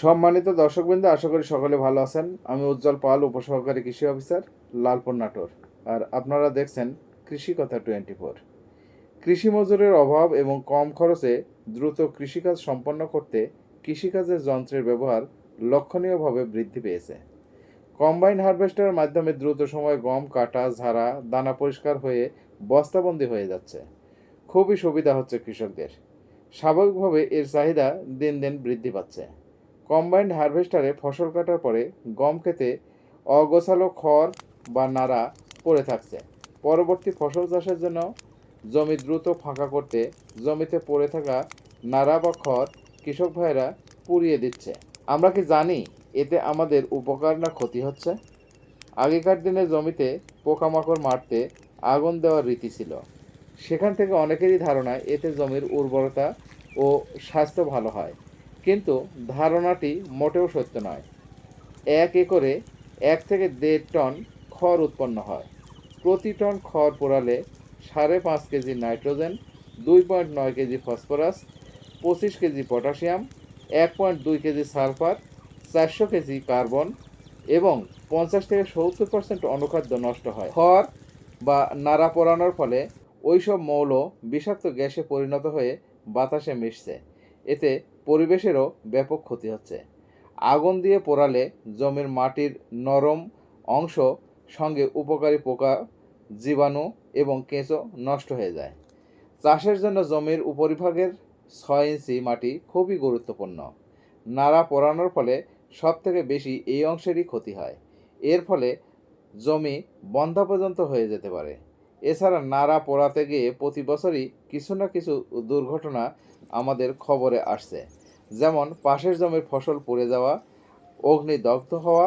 সম্মানিত দর্শকবৃন্দ, আশা করি সকলে ভালো আছেন। আমি উজ্জ্বল পাল, উপসহকারী কৃষি অফিসার, লালপুর, নাটোর। আর আপনারা দেখছেন কৃষি কথা 24। কৃষি মজুরের অভাব এবং কম খরচে দ্রুত কৃষিকাজ সম্পন্ন করতে কৃষিকাজের যন্ত্রের ব্যবহার লক্ষণীয়ভাবে বৃদ্ধি পেয়েছে। কম্বাইন হারভেস্টারের মাধ্যমে দ্রুত সময়ে গম কাটা, ঝাড়া, দানা পরিষ্কার হয়ে বস্তাবন্দি হয়ে যাচ্ছে। খুবই সুবিধা হচ্ছে কৃষকদের। স্বাভাবিকভাবে এর চাহিদা দিন দিন বৃদ্ধি পাচ্ছে। কম্বাইন্ড হারভেস্টারে ফসল কাটার পরে গম খেতে অগোছালো খড় বা নাড়া পড়ে থাকছে। পরবর্তী ফসল চাষের জন্য জমি দ্রুত ফাঁকা করতে জমিতে পড়ে থাকা নাড়া বা খড় কৃষক ভাইয়েরা পুড়িয়ে দিচ্ছে। আমরা কি জানি এতে আমাদের উপকার না ক্ষতি হচ্ছে? আগেকার দিনে জমিতে পোকামাকড় মারতে আগুন দেওয়ার রীতি ছিল। সেখান থেকে অনেকেরই ধারণা এতে জমির উর্বরতা ও স্বাস্থ্য ভালো হয়। কিন্তু ধারণাটি মোটেও সত্য নয়। 1 একরে 1 থেকে 1.5 টন খড় উৎপন্ন হয়। প্রতি টন খড় পোড়ালে 5.5 KG nitrogen, 2.9 KG phosphorus, 25 KG potassium, 1.2 KG sulphur, 400 KG carbon এবং 50 থেকে 70% অনুখাদ্য নষ্ট হয়। খড় বা নাড়া পোড়ানোর ফলে ওইসব মৌল বিষাক্ত গ্যাসে পরিণত হয়ে বাতাসে মিশছে। এতে পরিবেশেরও ব্যাপক ক্ষতি হচ্ছে। আগুন দিয়ে পোড়ালে জমির মাটির নরম অংশ সঙ্গে উপকারী পোকা, জীবাণু এবং কেঁচো নষ্ট হয়ে যায়। চাষের জন্য জমির উপরিভাগের 6 ইঞ্চি মাটি খুবই গুরুত্বপূর্ণ। নাড়া পোড়ানোর ফলে সবথেকে বেশি এই অংশেরই ক্ষতি হয়। এর ফলে জমি বন্ধা পর্যন্ত হয়ে যেতে পারে। এছাড়া নাড়া পোড়াতে গিয়ে প্রতি বছরই কিছু না কিছু দুর্ঘটনা আমাদের খবরে আসছে। যেমন পাশের জমির ফসল পুড়ে যাওয়া, অগ্নিদগ্ধ হওয়া,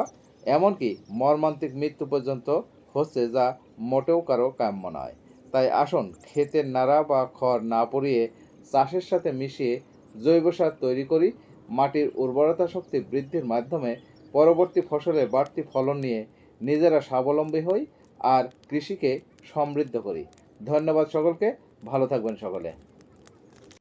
এমনকি মর্মান্তিক মৃত্যু পর্যন্ত হচ্ছে, যা মোটেও কারো কাম্য নয়। তাই আসুন ক্ষেতের নাড়া বা খড় না পুড়িয়ে চাষের সাথে মিশিয়ে জৈব সার তৈরি করি। মাটির উর্বরতা শক্তি বৃদ্ধির মাধ্যমে পরবর্তী ফসলে বাড়তি ফলন নিয়ে নিজেরা স্বাবলম্বী হই আর কৃষিকে সমৃদ্ধ করি। ধন্যবাদ সকলকে। ভালো থাকবেন সকলে।